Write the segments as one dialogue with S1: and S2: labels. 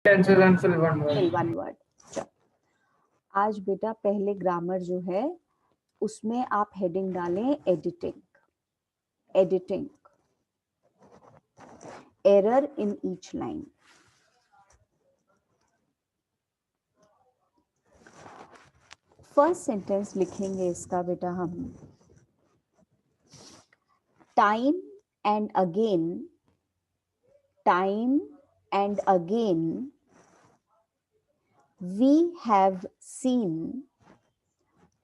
S1: Tenses and fill one word.
S2: Fill one word. चलो आज बेटा पहले ग्रामर जो है उसमें आप हेडिंग डालें editing. Editing, error in each line. First sentence लिखेंगे इसका बेटा हम, time and again, time and again we have seen,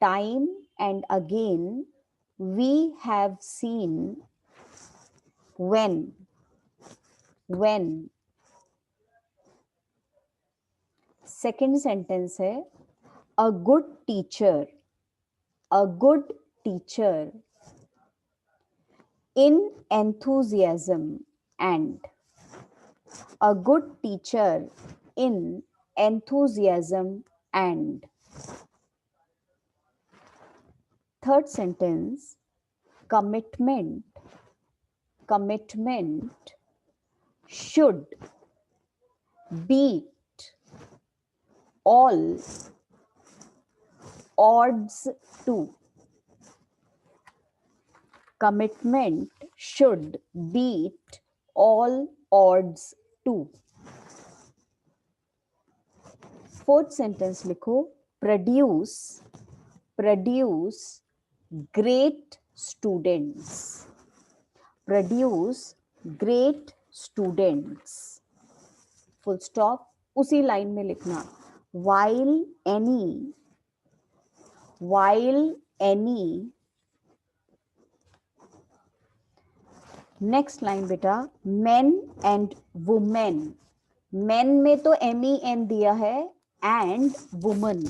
S2: time and again we have seen, when second sentence है, a good teacher, a good teacher in enthusiasm and, a good teacher in enthusiasm and. Third sentence, commitment, commitment should beat all odds to, commitment should beat all odds to. Fourth sentence लिखो, produce, produce great students, produce great students, full stop. उसी line में लिखना, while any, while any। Next line बेटा, men and women, men में तो MEN दिया है, and woman,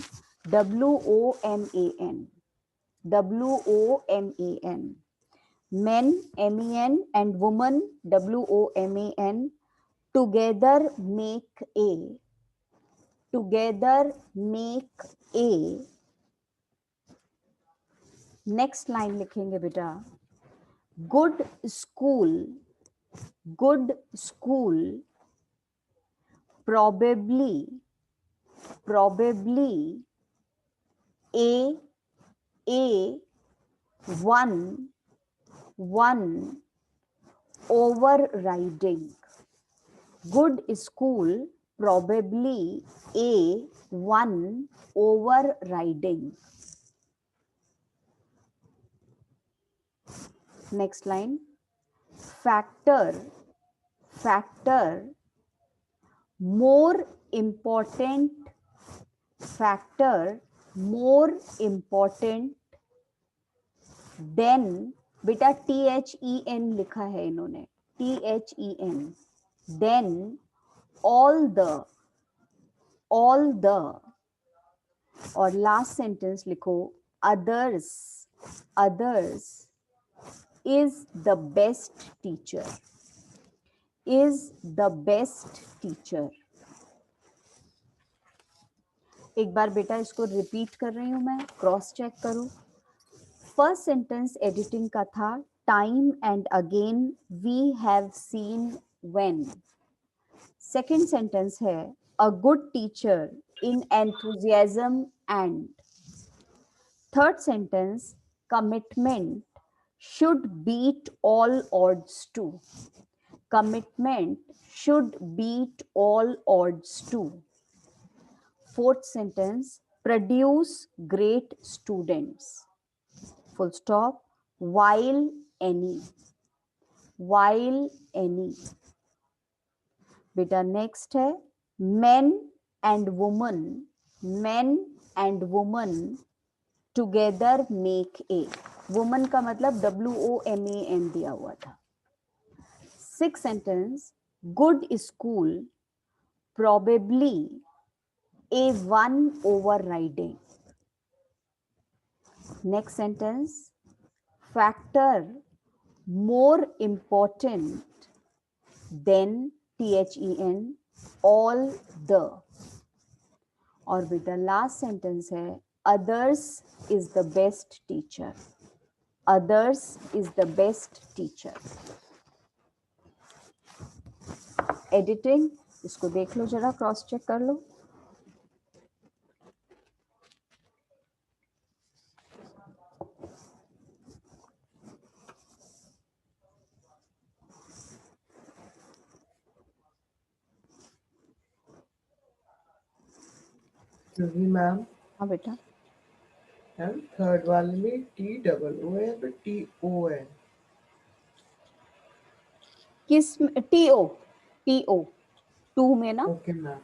S2: WOMAN, WOMAN, men MEN and woman WOMAN together make a, together make a। Next line लिखेंगे बेटा, good school, good school probably, probably a one overriding, good school probably a one overriding। Next line, factor, factor more important, factor more important then, बेटा THEN लिखा है इन्होंने, THEN, then all the, all the। और last sentence लिखो, others, others is the best teacher, is the best teacher। एक बार बेटा इसको repeat कर रही हूं मैं, क्रॉस चेक करो। फर्स्ट सेंटेंस एडिटिंग का था, time and again we have seen when. Second sentence है, a good teacher in enthusiasm and. Third sentence, commitment should beat all odds to, commitment should beat all odds to। Fourth sentence, produce great students, full stop, while any, while any। बेटा next है, men and women, men and women together make a, woman का मतलब WOMAN दिया हुआ था। Six sentence, good school probably a one overriding। Next sentence, factor more important than THEN all the। और बेटा last sentence है, others is the best teacher, others is the best teacher। Editing इसको देख लो जरा, cross check कर लो।
S1: Ma'am.
S2: हाँ बेटा।
S1: Ma'am third वाले में TOO है तो TO है।
S2: किस में? TO 2 में ना?
S1: Okay ma'am.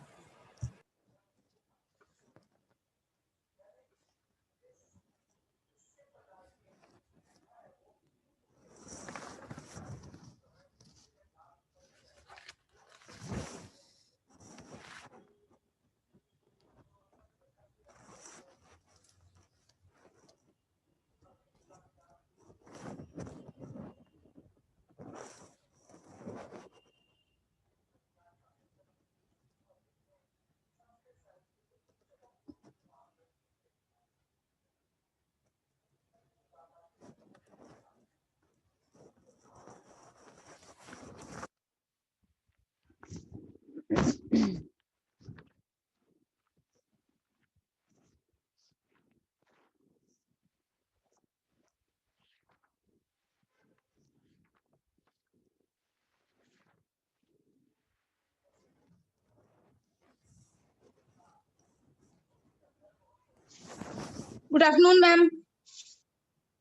S3: Good afternoon ma'am.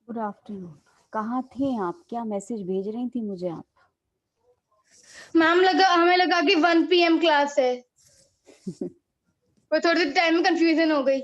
S2: Good afternoon. कहाँ थे आप? क्या मैसेज भेज रही थी मुझे आप?
S3: मैम हमें लगा कि 1 PM क्लास है। पर थोड़ी सी टाइम में कंफ्यूजन हो गई।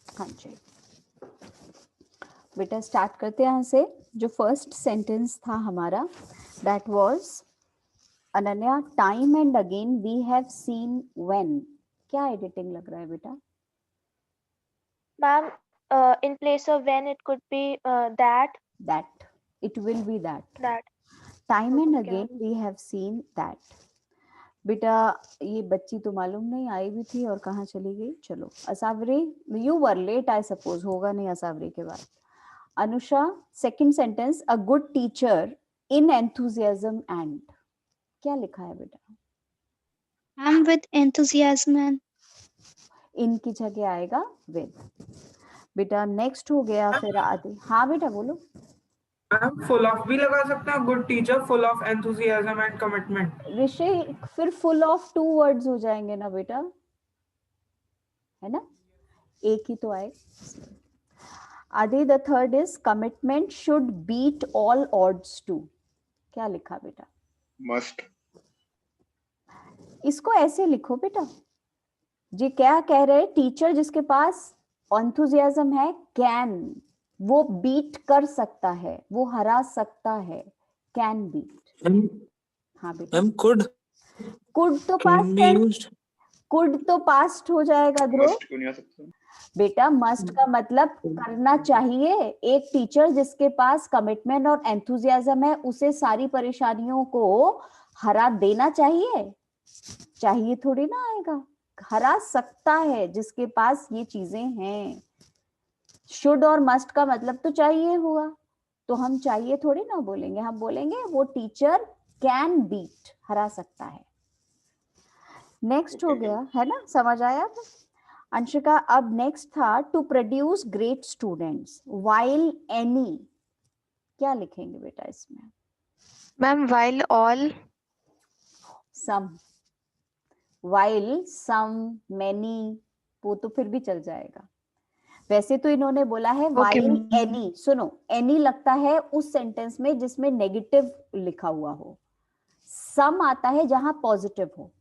S2: हाँ जी बेटा, स्टार्ट करते हैं यहाँ से। जो फर्स्ट सेंटेंस था हमारा, that was Ananya, time and again we have seen when. क्या एडिटिंग लग रहा है बेटा?
S4: Ma'am, in place of when it could be that.
S2: That. It will be that.
S4: That.
S2: Time and
S4: Okay.
S2: again we have seen that. बेटा ये बच्ची तो मालूम नहीं आई भी थी और कहाँ चली गई। चलो Asavari, you were late I suppose, होगा नहीं असावरी के बाद। Anusha, second sentence, a good teacher in enthusiasm and. क्या लिखा है बेटा?
S5: I'm with enthusiasm and.
S2: इनकी जगह आएगा विद। बेटा नेक्स्ट हो गया फिर आदि। हाँ बेटा बोलो।
S1: फुल ऑफ भी लगा सकते हैं, good teacher full of enthusiasm and commitment.
S2: Rishi फिर फुल ऑफ 2 वर्ड्स हो जाएंगे ना बेटा, है ना? एक ही तो आए। Adi, the third is commitment should beat all odds too. क्या लिखा बेटा?
S6: मस्ट।
S2: इसको ऐसे लिखो बेटा, जी क्या कह रहे, टीचर जिसके पास एंथुसियाज्म है कैन, वो बीट कर सकता है, वो हरा सकता है, कैन बीट। हाँ बेटा।
S7: मैम कुड
S2: तो पास्ट टेंस, कुड तो पास्ट हो जाएगा ध्रुव।
S6: मस्ट क्यों नहीं आ सकता
S2: बेटा मस्ट का मतलब करना चाहिए। एक टीचर जिसके पास कमिटमेंट और एंथुसियाज्म है, उसे सारी परेशानियों को हरा देना चाहिए? चाहिए थोड़ी ना आएगा। हरा सकता है जिसके पास ये चीजें हैं। शुड और मस्ट का मतलब तो चाहिए हुआ, तो हम चाहिए थोड़ी ना बोलेंगे, हम बोलेंगे वो टीचर कैन बीट, हरा सकता है। नेक्स्ट हो गया है ना, समझ आया था अंशिका? अब नेक्स्ट था to produce great students while any, क्या लिखेंगे बेटा इसमें?
S4: Ma'am, while all,
S2: some, while, some, many, वो तो फिर भी चल जाएगा। वैसे तो इन्होंने बोला है
S4: Okay,
S2: वाइल
S4: ma'am.
S2: एनी। सुनो, एनी लगता है उस सेंटेंस में जिसमें नेगेटिव लिखा हुआ हो, सम आता है जहां पॉजिटिव हो,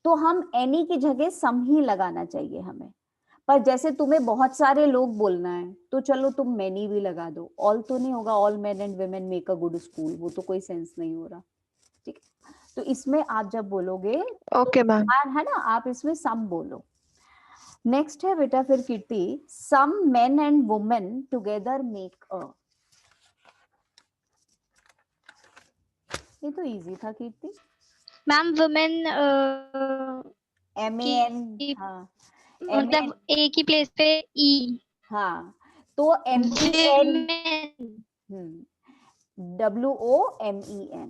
S2: तो हम एनी की जगह सम ही लगाना चाहिए हमें। पर जैसे तुम्हें बहुत सारे लोग बोलना है तो चलो तुम मैनी भी लगा दो, ऑल तो नहीं होगा, all main and women make a good school, वो तो कोई सेंस नहीं हो रहा, ठीक है? तो इसमें आप जब बोलोगे
S4: Okay, ma'am.
S2: है ना, आप इसमें सम बोलो। नेक्स्ट है बेटा फिर Kirti, some men and women together make a, ये तो इजी था Kirti.
S5: Ma'am women
S2: M A N,
S5: की
S2: हाँ
S5: मतलब ए की प्लेस पे ई,
S2: हाँ, तो M E N, WOMEN,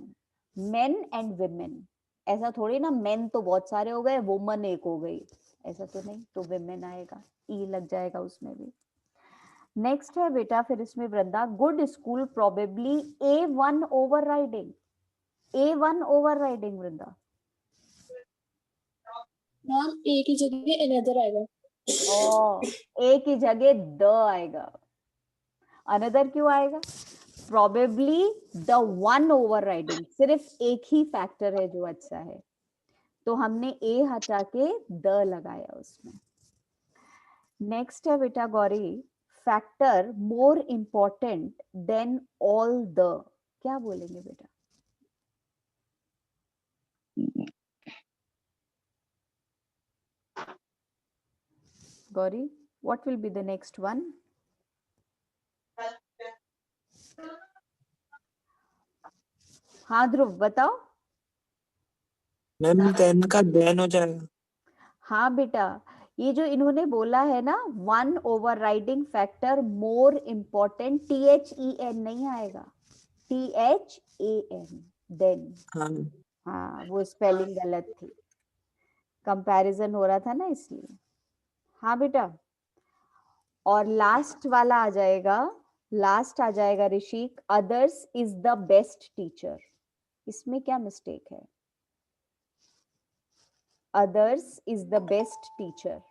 S2: men and women. ऐसा थोड़ी ना मेन तो बहुत सारे हो गए, वुमन एक हो गई, ऐसा तो नहीं, तो विमेन आएगा, ई लग जाएगा उसमें भी। नेक्स्ट है बेटा फिर इसमें Vrinda, good school probably A1 overriding, A1 overriding Vrinda.
S6: Ma'am A की जगह अनदर आएगा।
S2: ए की जगह द आएगा, अनदर क्यों आएगा? प्रोबेबली द वन ओवरराइडिंग, सिर्फ एक ही फैक्टर है जो अच्छा है, तो हमने ए हटा के द लगाया उसमें। नेक्स्ट है बेटा Gauri, factor more important than all the, क्या बोलेंगे बेटा? Gauri, what will be the next one? हाँ ध्रुव बताओ।
S1: मैम 10 का देन हो जाएगा।
S2: हाँ बेटा, ये जो इन्होंने बोला है ना, one overriding factor more important, THEN नहीं आएगा, THAN, देन।
S1: हाँ
S2: हाँ, वो स्पेलिंग गलत थी, कंपैरिजन हो रहा था ना इसलिए। हाँ बेटा, और लास्ट वाला आ जाएगा, लास्ट आ जाएगा Rishik, others is the best teacher. इसमें क्या मिस्टेक है? Others is the best teacher.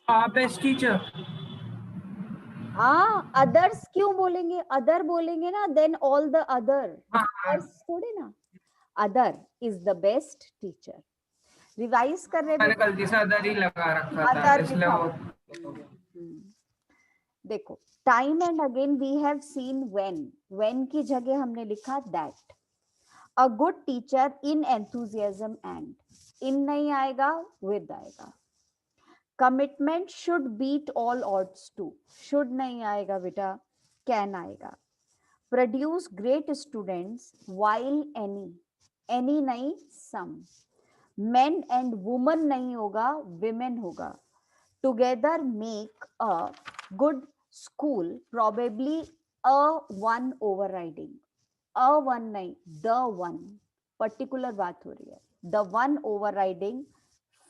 S1: Best teacher.
S2: हाँ, अदर्स क्यों बोलेंगे? अदर बोलेंगे ना, देन ऑल द अदर, थोड़ी ना। Other is the best teacher. Revise कर रहे
S1: मैंने
S2: बेटा,
S1: गलती से अदर ही लगा रखा था,
S2: अदर
S1: इसलिए
S2: लिखा
S1: वो
S2: देखो, time and again we have seen when की जगह हमने लिखा that. A good teacher in enthusiasm and, in नहीं आएगा, विद आएगा। Commitment should beat all odds to, should नहीं आएगा बेटा, कैन आएगा। Produce great students while any नहीं, सम। मेन एंड वुमन नहीं होगा, विमेन होगा। Together make a good school probably a one overriding, a one नहीं, द वन, पर्टिकुलर बात हो रही है, the one overriding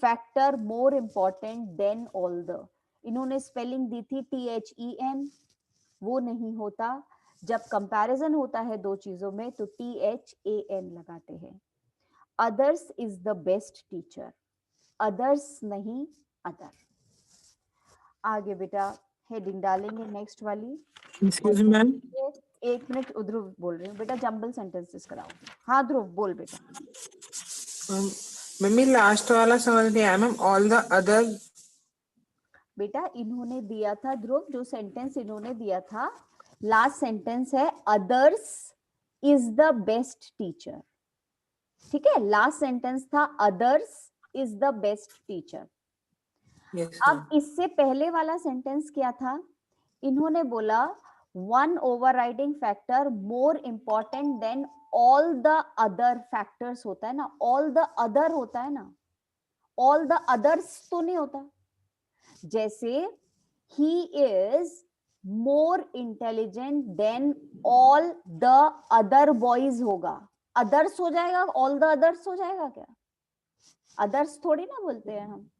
S2: factor more important than all the. इन्होंने स्पेलिंग दी थी THEN, वो नहीं होता, जब कंपैरिजन होता है दो चीजों में तो THAN लगाते हैं। Others is the best teacher, others नहीं, अदर। आगे बेटा हेडिंग डालेंगे नेक्स्ट वाली।
S1: एक्सक्यूज मी मैम,
S2: एक मिनट, ध्रुव बोल रही हूँ बेटा, जंबल सेंटेंसेस कराओ। हाँ ध्रुव बोल बेटा।
S1: मम्मी लास्ट वाला समझ नहीं आया मैम, ऑल द अदर।
S2: बेटा इन्होंने दिया था ध्रुव, जो सेंटेंस इन्होंने दिया था, लास्ट सेंटेंस है others is the best teacher, ठीक है? लास्ट सेंटेंस था others is the best teacher.
S1: Yes
S2: अब इससे पहले वाला सेंटेंस क्या था? इन्होंने बोला one overriding factor more important than all the other factors होता है ना, all the other होता है ना, all the others तो नहीं होता. जैसे he is more intelligent than all the other boys होगा. others हो जाएगा, all the others हो जाएगा क्या? others थोड़ी ना बोलते हैं हम.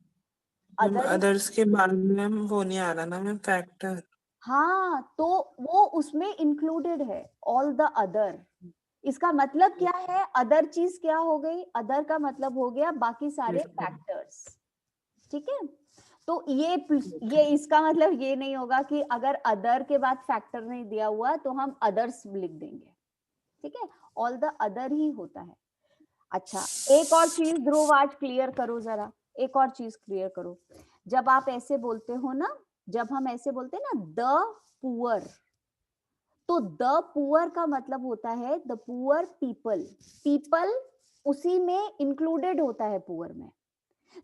S1: अदर्स के बारे में वो नहीं आ रहा ना मैम फैक्टर.
S2: हाँ, तो वो उसमें इंक्लूडेड है ऑल द अदर. इसका मतलब क्या है? अदर चीज क्या हो गई? अदर का मतलब हो गया बाकी सारे फैक्टर्स. ठीक है, तो ये इसका मतलब ये नहीं होगा कि अगर अदर के बाद फैक्टर नहीं दिया हुआ तो हम अदर्स लिख देंगे. ठीक है, ऑल द अदर ही होता है. अच्छा, एक और चीज ध्रुव आज क्लियर करो जरा, एक और चीज क्लियर करो. जब आप ऐसे बोलते हो ना, जब हम ऐसे बोलते हैं ना द पुअर, तो द पुअर का मतलब होता है द पुअर पीपल. पीपल उसी में इंक्लूडेड होता है पुअर में.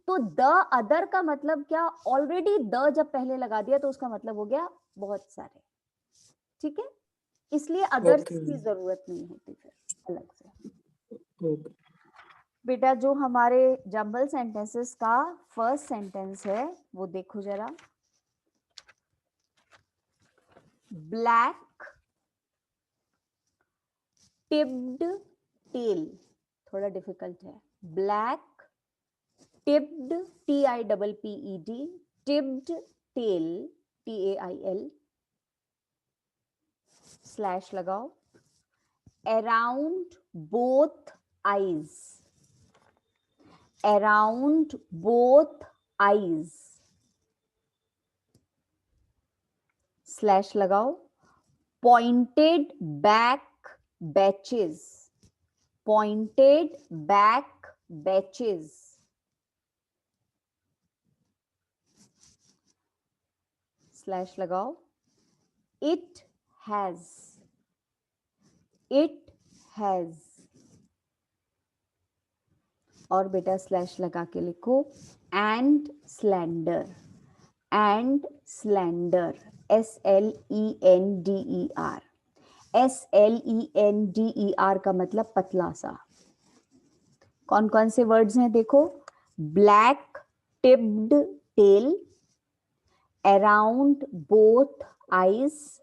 S2: तो द अदर का मतलब क्या? ऑलरेडी द जब पहले लगा दिया तो उसका मतलब हो गया बहुत सारे. ठीक है, इसलिए अदर की जरूरत नहीं होती फिर अलग से. बेटा जो हमारे जंबल सेंटेंसेस का फर्स्ट सेंटेंस है वो देखो जरा. ब्लैक टिप्ड टेल, थोड़ा डिफिकल्ट है. Black tipped, TIPPED, tipped tail, TAIL, slash लगाओ. Around both eyes, around both eyes, slash लगाओ. Pointed back batches, pointed back batches, slash लगाओ. इट हैज, इट हैज, और बेटा स्लैश लगा के लिखो. And slender, and slender, SLENDER, SLENDER का मतलब पतला सा. कौन कौन से वर्ड्स हैं देखो. Black tipped tail, around both eyes,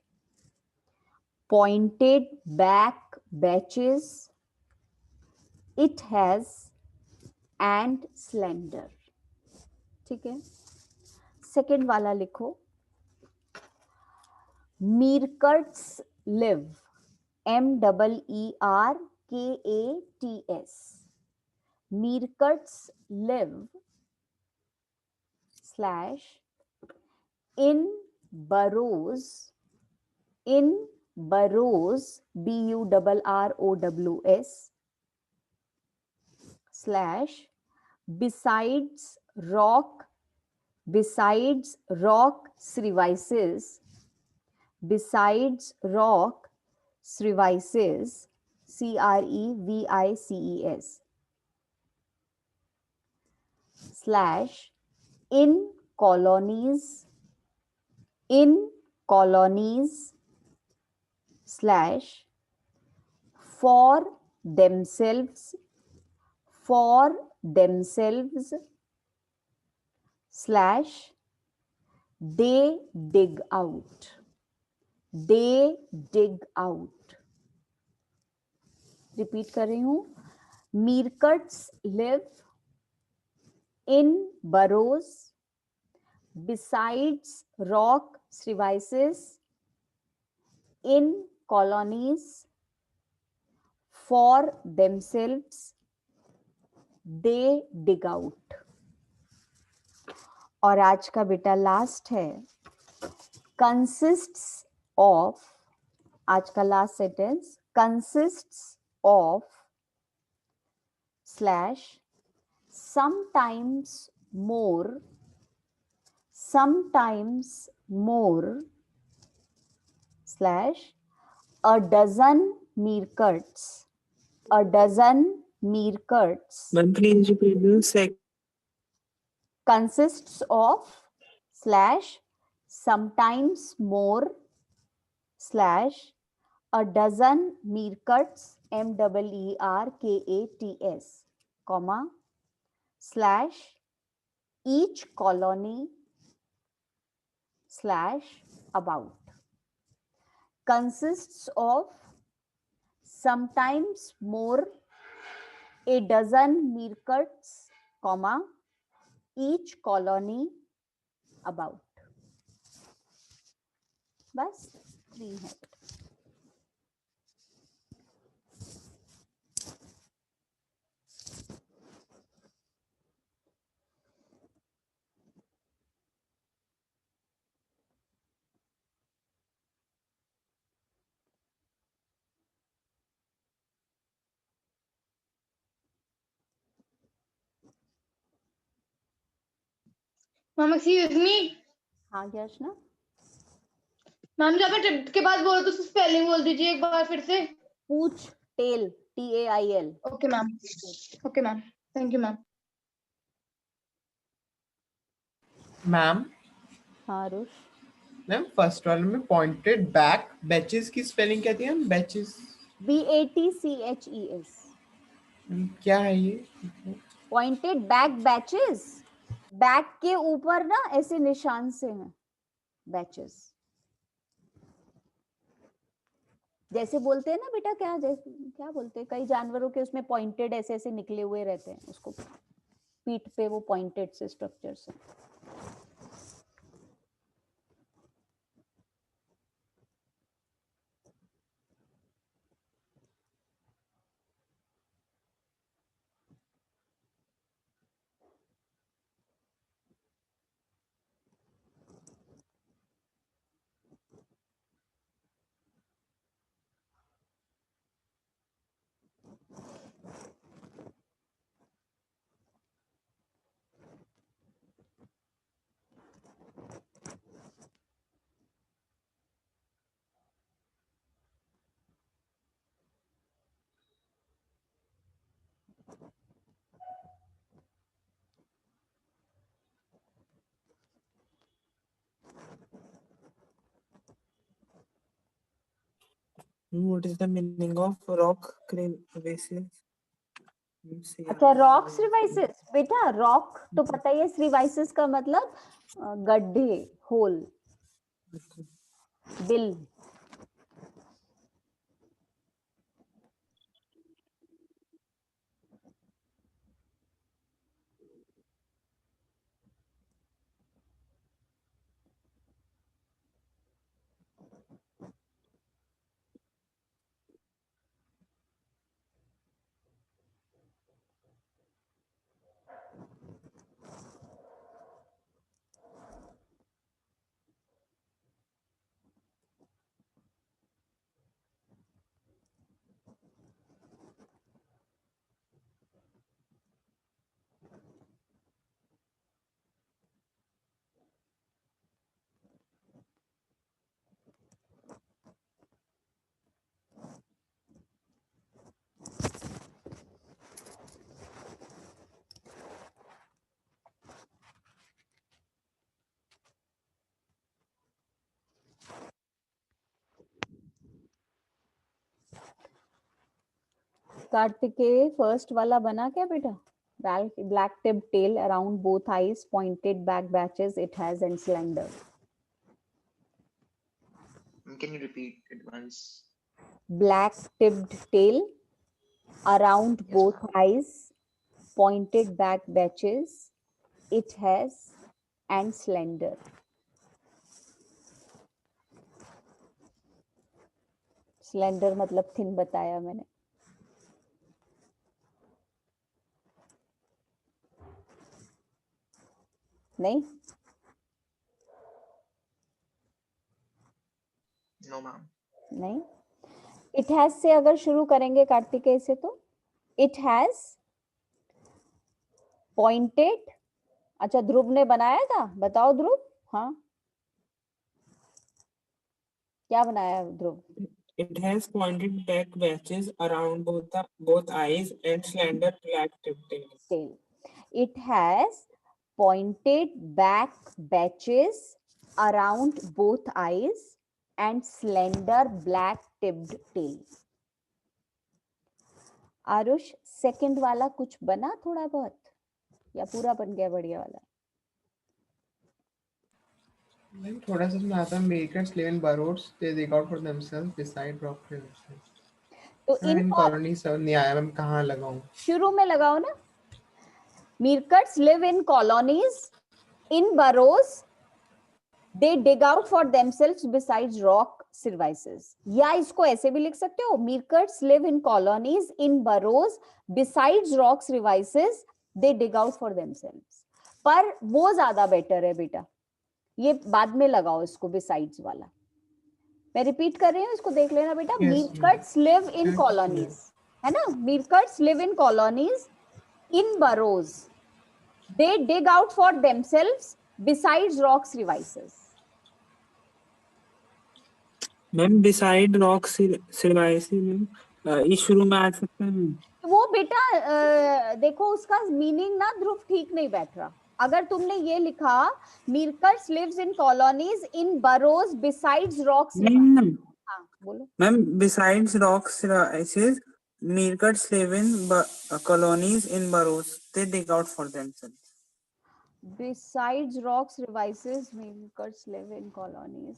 S2: pointed back batches, it has, and slender. ठीक है, सेकेंड वाला लिखो. Meerkats live, MEERKATS, meerkats live slash in burrows, in burrows, BURROWS, slash besides rock, besides rock crevices, besides rock crevices, CREVICES, slash in colonies, in colonies, slash for themselves, for themselves, slash they dig out, they dig out. Repeat कर रही हूं. मीरकट्स live in burrows, besides rock crevices, in colonies, for themselves, they dig out. और आज का बेटा last है. consists of, आज का last sentence, consists of slash sometimes more, sometimes more, slash a dozen meerkats, a dozen meerkats,
S1: Please repeat the second.
S2: consists of slash sometimes more slash a dozen meerkats, MEERKATS, comma, slash each colony slash about consists of sometimes more a dozen meerkats, comma, each colony about. बस 3 है.
S3: Ma'am excuse me,
S2: हाँ याचना,
S3: ma'am जब tip के बाद बोलो तो spelling बोल दीजिए एक बार फिर से.
S2: पूछ, tail, TAIL.
S3: Okay ma'am. Okay ma'am, thank you ma'am.
S7: Ma'am
S2: हाँ रुष,
S7: मैम फर्स्ट वाले में पॉइंटेड बैक बैचेस की स्पेलिंग क्या थी मैम? Batches
S2: BATCHES.
S7: क्या है ये?
S2: पॉइंटेड बैक बैचेस, बैक के ऊपर ना ऐसे निशान से हैं बैचेस. जैसे बोलते हैं ना बेटा, क्या क्या बोलते हैं, कई जानवरों के उसमें पॉइंटेड ऐसे ऐसे निकले हुए रहते हैं, उसको पीठ पे वो पॉइंटेड से स्ट्रक्चर से.
S1: What is the meaning of rock crevices?
S2: अच्छा, रॉक श्रीवाइसिस बेटा, रॉक तो पता ही है, श्रीवाइसिस का मतलब गड्ढे, होल, बिल. कार्तिकेय, फर्स्ट वाला बना क्या बेटा? Black tipped tail around both eyes, pointed back batches it has and slender.
S8: Can you repeat it once?
S2: Black tipped tail around
S8: Yes,
S2: both
S8: ma'am.
S2: eyes, pointed back batches it has and slender. Slender मतलब thin बताया मैंने. नहीं?
S8: No, ma'am.
S2: नहीं. It has से अगर शुरू करेंगे कार्तिकेय से तो it has pointed. अच्छा, ध्रुव ने बनाया था, बताओ ध्रुव. हाँ, क्या बनाया ध्रुव?
S1: It has pointed back batches around both eyes and slender black tipped tail.
S2: Tail. It has pointed back batches around both eyes and slender black tipped tail. Aarush, second वाला कुछ बना थोड़ा बहुत या पूरा बन गया बढ़िया वाला?
S7: नहीं, थोड़ा सा सुना था. Miracles live in burrows. They dig out for themselves beside rock crevices.
S2: तो
S7: इन कॉलोनी सब नहीं आया. मैं कहाँ लगाऊं?
S2: शुरू में लगाओ ना. Meerkats live in colonies in burrows. They dig out for themselves besides rock crevices. या इसको ऐसे भी लिख सकते हो. Meerkats live in colonies in burrows besides rock crevices. They dig out for themselves. पर वो ज्यादा बेटर है बेटा. ये बाद में लगाओ इसको besides वाला. मैं रिपीट कर रही हूँ, इसको देख लेना बेटा.
S7: Yes,
S2: Meerkats live in colonies, है ना? Meerkats live in colonies in burrows. They dig out for themselves besides rock crevices.
S1: Ma'am beside rock crevices ma'am ये शुरू में आ सकते हैं.
S2: वो बेटा देखो उसका मीनिंग ना ध्रुव ठीक नहीं बैठ रहा. अगर तुमने ये लिखा meerkats lives in colonies in burrows besides rocks. हाँ बोलो
S1: ma'am. Besides rock crevices meerkats live in colonies in burrows. They dig out for themselves.
S2: Besides rocks crevices meerkats live in colonies.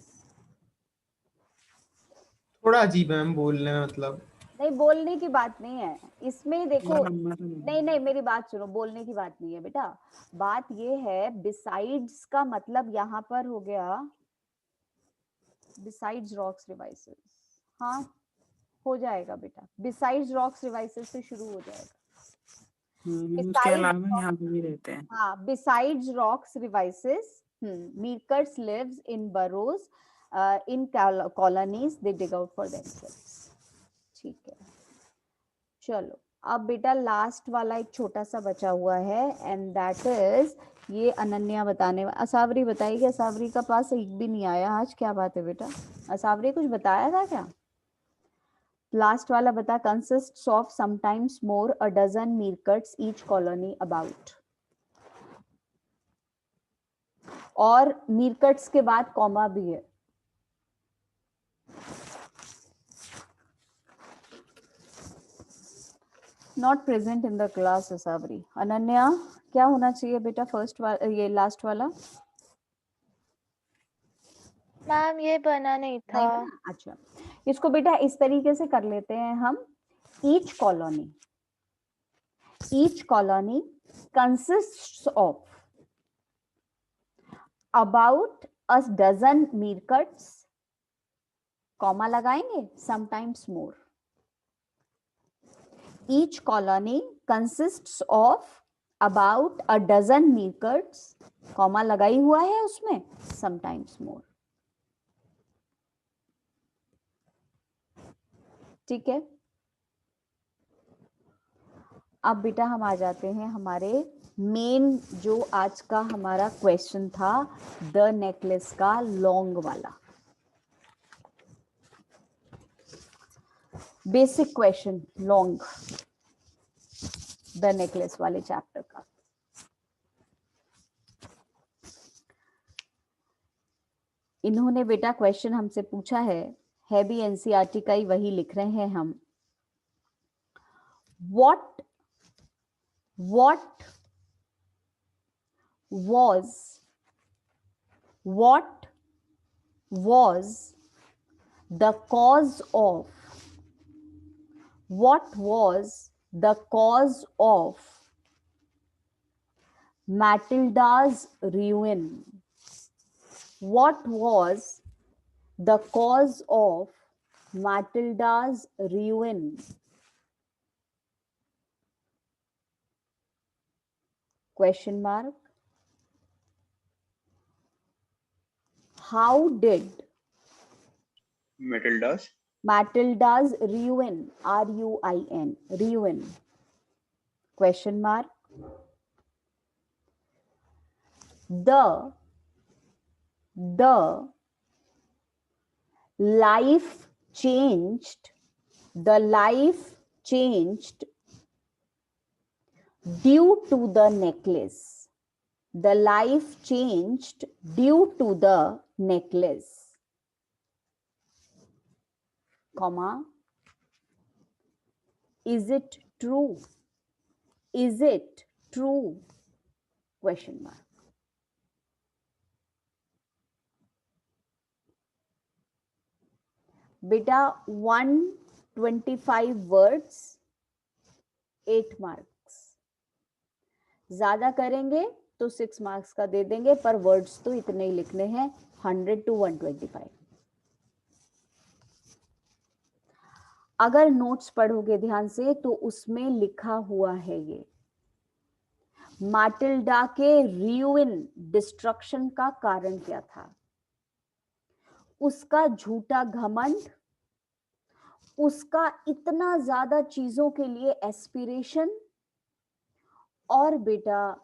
S7: थोड़ा अजीब है मैम बोलने में. मतलब
S2: नहीं, बोलने की बात नहीं है इसमें. देखो नहीं मेरी बात सुनो. बोलने की बात नहीं है बेटा. बात ये है बिसाइड्स का मतलब यहाँ पर हो गया बिसाइड्स रॉक्स रिवाइसेस. हाँ हो जाएगा बेटा. बिसाइड्स रॉक्स रिवाइसेस से शुरू हो जाएगा.
S1: उसके अलावा यहाँ पे भी रहते हैं.
S2: हाँ, besides rocks crevices meerkats lives in burrows in colonies. They dig out for themselves. ठीक है. चलो अब बेटा लास्ट वाला एक छोटा सा बचा हुआ है एंड दैट इज ये अनन्या बताने. असावरी बताएगी. असावरी का पास एक भी नहीं आया आज. क्या बात है बेटा? असावरी कुछ बताया था क्या? लास्ट वाला बता. Consists of sometimes more a dozen meerkats each colony about. और मीरकट्स के बाद कॉमा भी है. Not present in the class. Asavri. Ananya क्या होना चाहिए बेटा? फर्स्ट वाला ये लास्ट वाला
S4: मैम ये बना नहीं था.
S2: नहीं बना? अच्छा इसको बेटा इस तरीके से कर लेते हैं हम. Each colony consists of about a dozen meerkats, comma लगाएंगे, sometimes more. Each colony consists of about a dozen meerkats, comma लगाई हुआ है उसमें, sometimes more. ठीक है. अब बेटा हम आ जाते हैं हमारे मेन जो आज का हमारा क्वेश्चन था, द नेकलेस का लॉन्ग वाला basic question, long the necklace वाले चैप्टर का. इन्होंने बेटा क्वेश्चन हमसे पूछा है भी एनसीईआरटी का ही, वही लिख रहे हैं हम. What was the cause of Matilda's ruin? What was the cause of Matilda's ruin? Question mark. How did
S8: Matilda's
S2: ruin, R-U-I-N, ruin, question mark. The life changed due to the necklace. The life changed due to the necklace. comma, is it true? Is it true? Question mark. बेटा 125 words 8 marks, ज्यादा करेंगे तो 6 marks का दे देंगे, पर words तो इतने ही लिखने हैं, 100 to 125। अगर नोट्स पढ़ोगे ध्यान से तो उसमें लिखा हुआ है ये माटिल्डा के रियूइन डिस्ट्रक्शन का कारण क्या था, उसका झूठा घमंड, उसका इतना ज्यादा चीजों के लिए एस्पिरेशन, और बेटा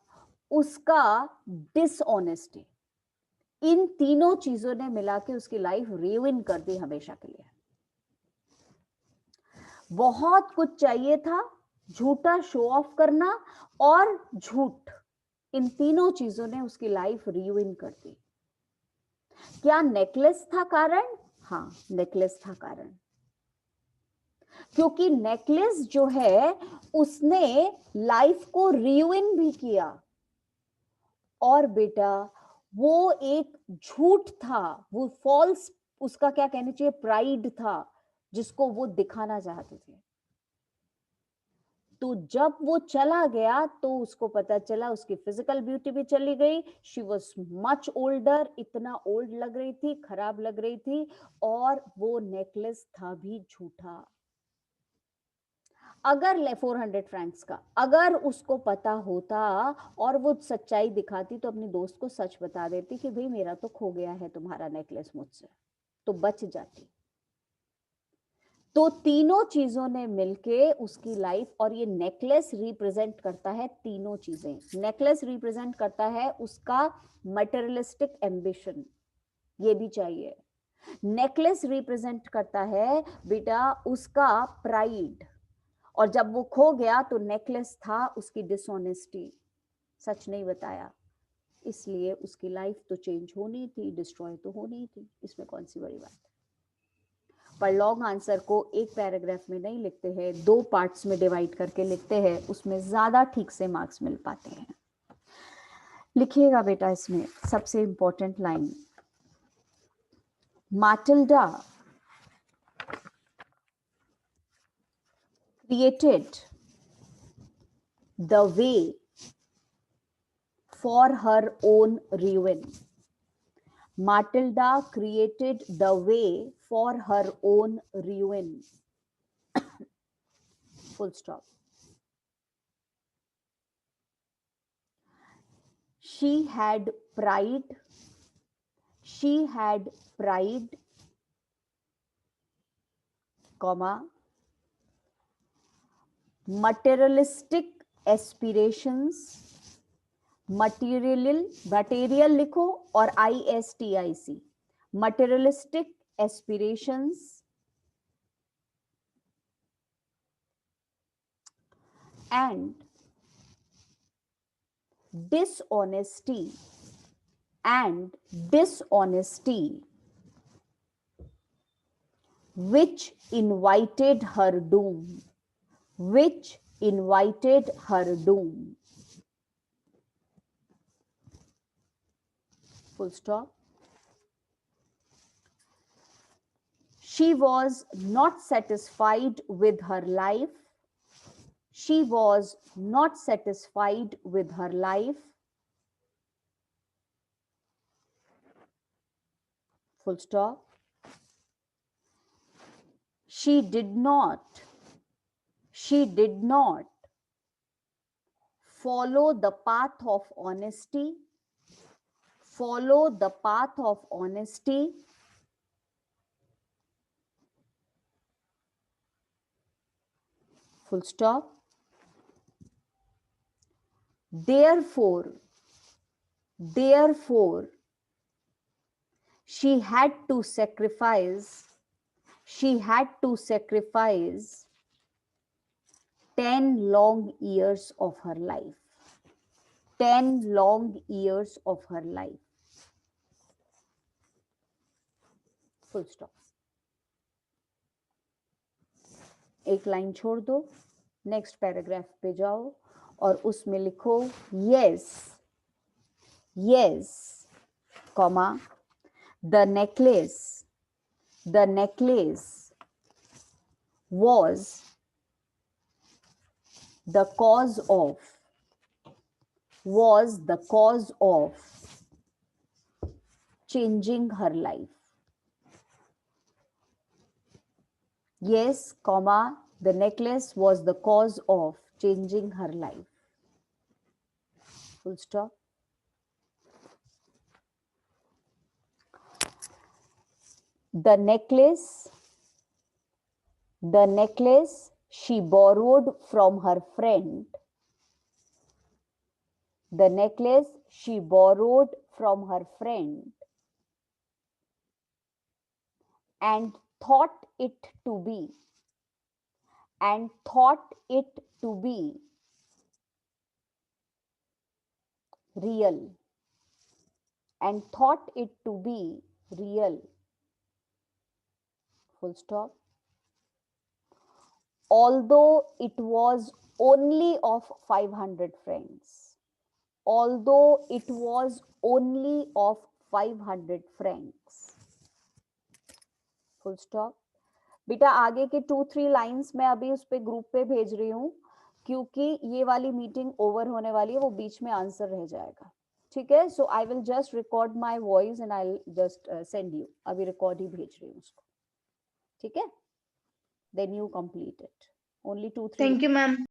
S2: उसका डिसऑनेस्टी। इन तीनों चीजों ने मिला के उसकी लाइफ रियूइन कर दी हमेशा के लिए। बहुत कुछ चाहिए था, झूठा शो ऑफ करना और झूठ, इन तीनों चीजों ने उसकी लाइफ रियूइन कर दी। क्या नेकलेस था कारण? हाँ, नेकलेस था कारण, क्योंकि नेकलेस जो है उसने लाइफ को रियूइन भी किया, और बेटा वो एक झूठ था, वो फॉल्स, उसका क्या कहना चाहिए, प्राइड था, जिसको वो दिखाना चाहते थे। तो जब वो चला गया तो उसको पता चला उसकी फिजिकल ब्यूटी भी चली गई, शी वॉज मच ओल्डर, इतना ओल्ड लग रही थी, खराब लग रही थी, और वो नेकलेस था भी झूठा। अगर 400 फ्रैंक्स का अगर उसको पता होता और वो सच्चाई दिखाती तो अपनी दोस्त को सच बता देती कि भाई मेरा तो खो गया है तुम्हारा नेकलेस मुझसे, तो बच जाती। तो तीनों चीजों ने मिलके उसकी लाइफ, और ये नेकलेस रिप्रेजेंट करता है तीनों चीजें। नेकलेस रिप्रेजेंट करता है उसका मटेरियलिस्टिक एम्बिशन, ये भी चाहिए। नेकलेस रिप्रेजेंट करता है बेटा उसका प्राइड, और जब वो खो गया तो नेकलेस था उसकी डिसऑनेस्टी, सच नहीं बताया, इसलिए उसकी लाइफ तो चेंज होनी थी, डिस्ट्रॉय तो होनी थी, इसमें कौन सी बड़ी बात है। पर लॉन्ग आंसर को एक पैराग्राफ में नहीं लिखते हैं, 2 पार्ट्स में डिवाइड करके लिखते हैं, उसमें ज्यादा ठीक से मार्क्स मिल पाते हैं। लिखिएगा बेटा इसमें सबसे important line, माटिल्डा created the way for her own ruin. Matilda created the way for her own ruin. Full stop. She had pride. She had pride, comma, materialistic aspirations, material लिखो और ISTIC, materialistic aspirations and dishonesty which invited her doom. Which invited her doom. Full stop. She was not satisfied with her life. She was not satisfied with her life. Full stop. She did not follow the path of honesty. Follow the path of honesty. Full stop. Therefore, she had to sacrifice 10 long years of her life. 10 long years of her life. Full stop. एक line छोड़ दो, next paragraph पे जाओ और उसमें लिखो yes yes comma the necklace was the cause of changing her life. Yes, comma, the necklace was the cause of changing her life. Full stop. The necklace she borrowed from her friend. The necklace she borrowed from her friend and thought it to be real. Full stop. Although it was only of 500 francs. Full stop. बेटा आगे के 2-3 lines मैं अभी उस पे group पे भेज रही हूँ, क्योंकि ये वाली मीटिंग ओवर होने वाली है, वो बीच में आंसर रह जाएगा. ठीक है, so I will just record my voice and I will just send you. अभी रिकॉर्ड ही भेज रही हूँ उसको. ठीक है, then you complete it. Only 2-3.
S3: Thank you, ma'am.